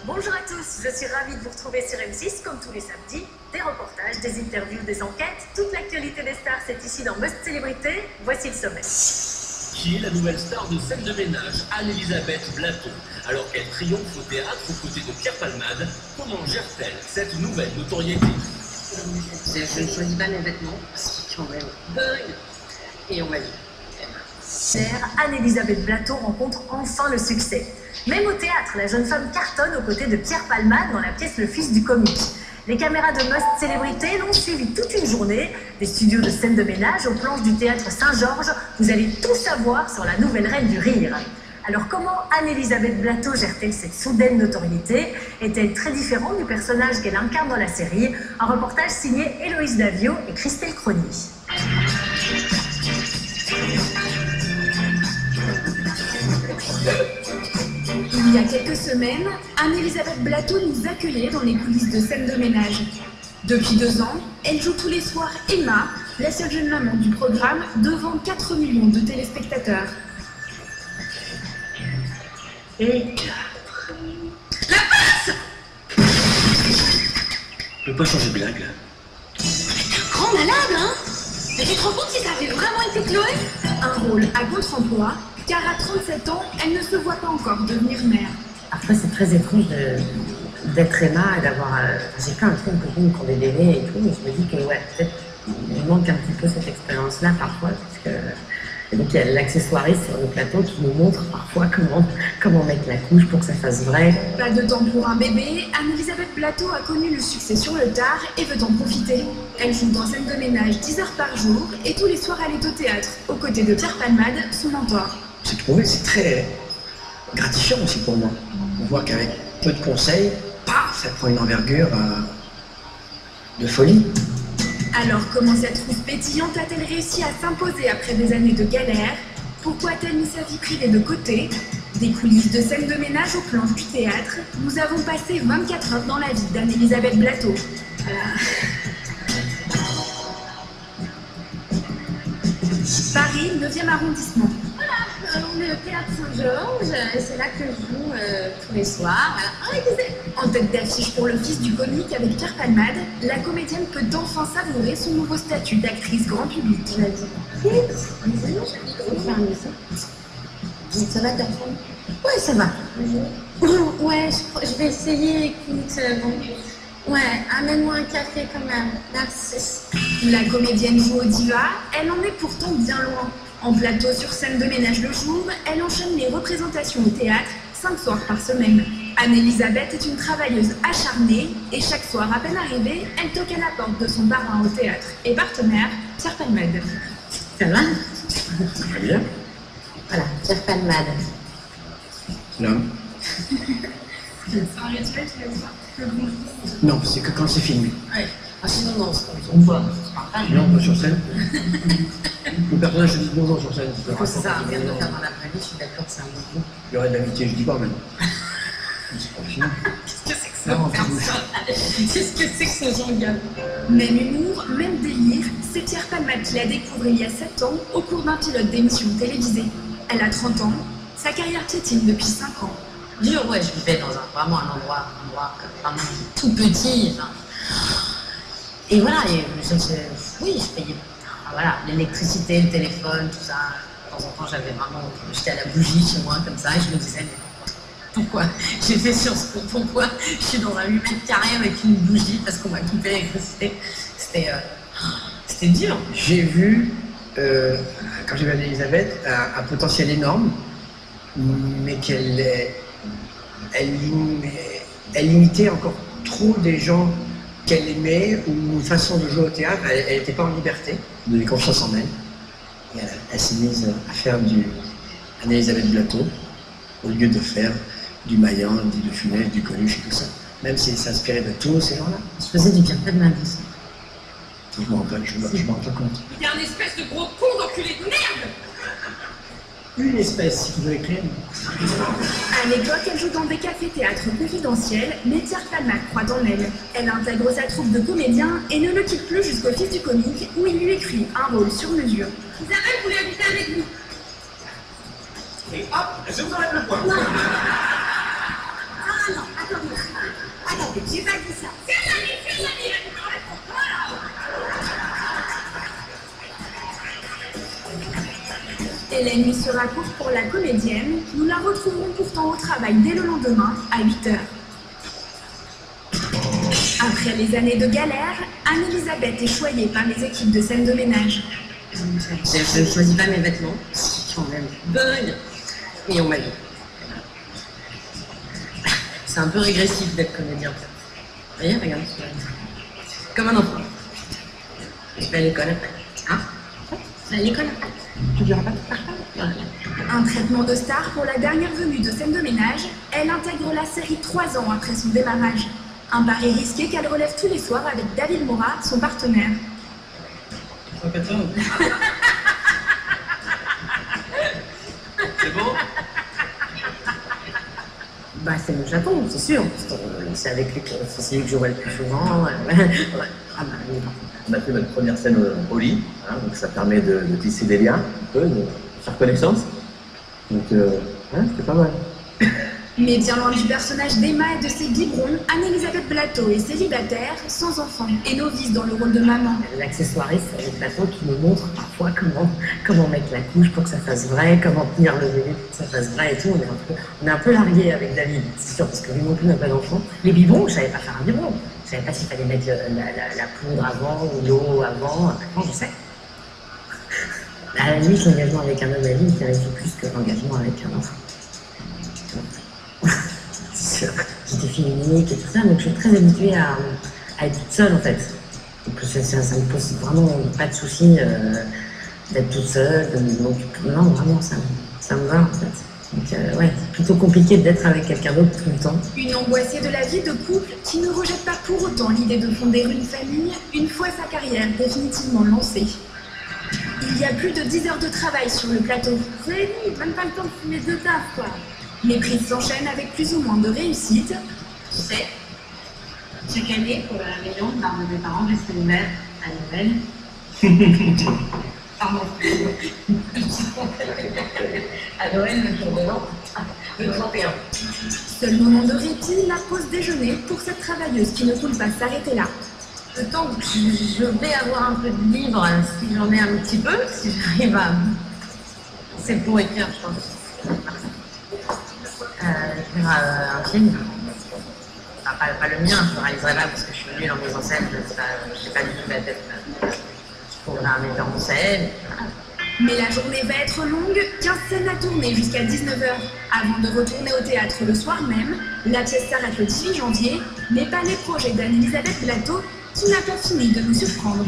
Bonjour à tous, je suis ravie de vous retrouver sur M6 comme tous les samedis. Des reportages, des interviews, des enquêtes, toute l'actualité des stars c'est ici dans Must Célébrité. Voici le sommet. Qui est la nouvelle star de scène de ménage, Anne-Elisabeth Blateau? Alors qu'elle triomphe au théâtre aux côtés de Pierre Palmade, comment gère-t-elle cette nouvelle notoriété? Je ne choisis pas mes vêtements, parce qu'ils quand même dingue. Et on va dire. Chère Anne-Elisabeth Blateau rencontre enfin le succès. Même au théâtre, la jeune femme cartonne aux côtés de Pierre Palmade dans la pièce Le Fils du comique. Les caméras de Must Célébrité l'ont suivi toute une journée. Des studios de scène de ménage aux planches du théâtre Saint-Georges, vous allez tout savoir sur la nouvelle reine du rire. Alors comment Anne-Elisabeth Blateau gère-t-elle cette soudaine notoriété? Est-elle très différente du personnage qu'elle incarne dans la série? Un reportage signé Héloïse Davio et Christelle Crony. Il y a quelques semaines, Anne-Elisabeth Blateau nous accueillait dans les coulisses de scène de ménage. Depuis 2 ans, elle joue tous les soirs Emma, la seule jeune maman du programme, devant 4 millions de téléspectateurs. Et La passe! Je peux pas changer de blague là. Grand malade, hein? Mais tu te rends compte si ça avait vraiment été Chloé? Un rôle à contre-emploi, car à 37 ans, elle ne se voit pas encore devenir mère. Après, c'est très étrange d'être Emma et d'avoir. J'ai plein de trucs de copines qui ont des bébés et tout, mais je me dis que, ouais, peut-être il manque un petit peu cette expérience-là parfois, parce que. Et donc, il y a l'accessoiriste sur le plateau qui nous montre parfois comment mettre la couche pour que ça fasse vrai. Pas de temps pour un bébé, Anne-Elisabeth Blateau a connu le succès sur le tard et veut en profiter. Elle joue dans scène de ménage 10 heures par jour et tous les soirs elle est au théâtre, aux côtés de Pierre Palmade, son mentor. J'ai trouvé que c'est très gratifiant aussi pour moi. On voit qu'avec peu de conseils, paf, ça prend une envergure de folie. Alors comment cette rousse pétillante a-t-elle réussi à s'imposer après des années de galère? Pourquoi a-t-elle mis sa vie privée de côté? Des coulisses de scène de ménage aux planches du théâtre, nous avons passé 24 heures dans la vie d'Anne-Elisabeth Blateau. Paris, 9e arrondissement. Voilà, on est au théâtre Saint-Georges, c'est là que je joue tous les soirs. Voilà. En tête d'affiche pour Le Fils du comique avec Pierre Palmade, la comédienne peut enfin savourer son nouveau statut d'actrice grand public. Tu m'as dit, ça va ta femme? Ouais, ça va. Ouais, je vais essayer, écoute, bon. Ouais, amène-moi un café quand même, merci. La comédienne joue au diva, elle en est pourtant bien loin. En plateau sur scène de ménage le jour, elle enchaîne les représentations au théâtre 5 soirs par semaine. Anne-Elisabeth est une travailleuse acharnée et chaque soir à peine arrivée, elle toque à la porte de son parrain au théâtre et partenaire, Pierre Palmade. Ça va? Très bien. Voilà, Pierre Palmade. L'homme. C'est un rituel, tu fais ça? Non, c'est que quand c'est filmé. Ouais. Ah, sinon, non, on voit. Non, pas sur scène. Le personnage se dit bonjour sur scène. Quand ça sert à rien de le faire dans l'après-midi, je suis d'accord, c'est un bon coup. Il y aurait de l'amitié, je dis pas maintenant. C'est professionnel. Qu'est-ce que c'est que ça? Qu'est-ce que c'est que ce genre? Même humour, même délire, c'est Pierre Palmade qui l'a découvert il y a 7 ans au cours d'un pilote d'émission télévisée. Elle a 30 ans, sa carrière piétine depuis 5 ans. Dur, ouais, je vivais dans vraiment un endroit vraiment tout petit. Enfin. Et voilà, oui, je payais voilà, l'électricité, le téléphone, tout ça. De temps en temps, j'étais à la bougie chez moi, comme ça, et je me disais, mais pourquoi j'ai fait Sciences Po? Pourquoi je suis dans un 8 mètres carrés avec une bougie parce qu'on m'a coupé l'électricité? C'était dur. J'ai vu, quand j'ai vu Anne-Elisabeth, un potentiel énorme, mais elle limitait encore trop des gens qu'elle aimait ou une façon de jouer au théâtre. Elle n'était pas en liberté, elle avait confiance en elle. Et elle s'est mise à faire du Anne-Elisabeth Blateau au lieu de faire du Maillan, du De Funès, du Coluche et tout ça. Même si elle s'inspirait de tous ces gens-là. Je faisais du Pierre Palmade aussi. Je me rends pas compte. T'es un espèce de gros con d'enculé de merde! Une espèce, si vous voulez écrire. À l'époque, elle joue dans des cafés-théâtres confidentiels, mais Pierre Palmade croit en elle. Elle intègre sa troupe de comédiens et ne le quitte plus jusqu'au Fils du comique, où il lui écrit un rôle sur mesure. Isabelle voulait habiter avec nous. Et hop, je vous enlève le poing. Non. Ah non, attendez. J'ai pas dit ça. Et la nuit sera courte pour la comédienne. Nous la retrouverons pourtant au travail dès le lendemain, à 8h. Après les années de galère, Anne-Elisabeth est choyée par les équipes de scène de ménage. Je ne choisis pas mes vêtements, c'est quand même dingue. Et on m'a dit. C'est un peu régressif d'être comédien. Vous voyez, regarde. Comme un enfant. Je vais à l'école après. Hein? Je vais à l'école après. Tu diras pas tout Un traitement de star pour la dernière venue de scène de ménage, elle intègre la série 3 ans après son démarrage. Un pari risqué qu'elle relève tous les soirs avec David Moura, son partenaire. C'est bon? Bah, c'est mon chaton, c'est sûr. C'est avec lui que c'est celui que je vois le plus souvent. Ouais. Ah bah, oui, On a fait notre première scène au lit, hein, donc ça permet de tisser des liens, un peu, de faire connaissance. Donc, ouais, c'était pas mal. Mais bien loin du personnage d'Emma et de ses biberons, Anne-Elisabeth Blateau est célibataire, sans enfant, et novice dans le rôle de maman. L'accessoiriste, c'est avec Plateau qui nous montre parfois comment mettre la couche pour que ça fasse vrai, comment tenir le bébé pour que ça fasse vrai et tout. On est un peu largué avec David, c'est sûr, parce que lui non plus n'a pas d'enfant. Les biberons, je savais pas faire un biberon. Je savais pas s'il fallait mettre la poudre avant ou l'eau avant. Maintenant, je sais. À la limite, l'engagement avec un homme à vie me terrifie plus que l'engagement avec un enfant. J'étais fille unique et tout ça, donc je suis très habituée à être toute seule en fait. Donc ça me pose vraiment pas de soucis d'être toute seule. Donc non, vraiment, ça me va en fait. Donc ouais, c'est plutôt compliqué d'être avec quelqu'un d'autre tout le temps. Une angoissée de la vie de couple qui ne rejette pas pour autant l'idée de fonder une famille une fois sa carrière définitivement lancée. Il y a plus de 10 heures de travail sur le plateau. C'est même pas le temps de fumer deux taf, quoi. Les prises s'enchaînent avec plus ou moins de réussite. Tu sais, chaque année, pour la réunion de l'arbre de mes parents, je serai ouvert à Noël. Pardon. À Noël, le jour de l'an, le 31. Seul moment de répit, la pause déjeuner pour cette travailleuse qui ne voulait pas s'arrêter là. Le temps que je vais avoir un peu de libre, si j'en ai un petit peu, si j'arrive à... C'est pour écrire, je pense. Écrire un film. Enfin, pas le mien, je ne le réaliserai pas parce que je suis nulle en mise en scène, je n'ai pas du tout la tête pour un metteur en scène. Mais la journée va être longue, 15 scènes à tourner jusqu'à 19h. Avant de retourner au théâtre le soir même, la pièce s'arrête le 18 janvier, mais pas les projets d'Anne-Elisabeth Blateau qui n'a pas fini de nous surprendre.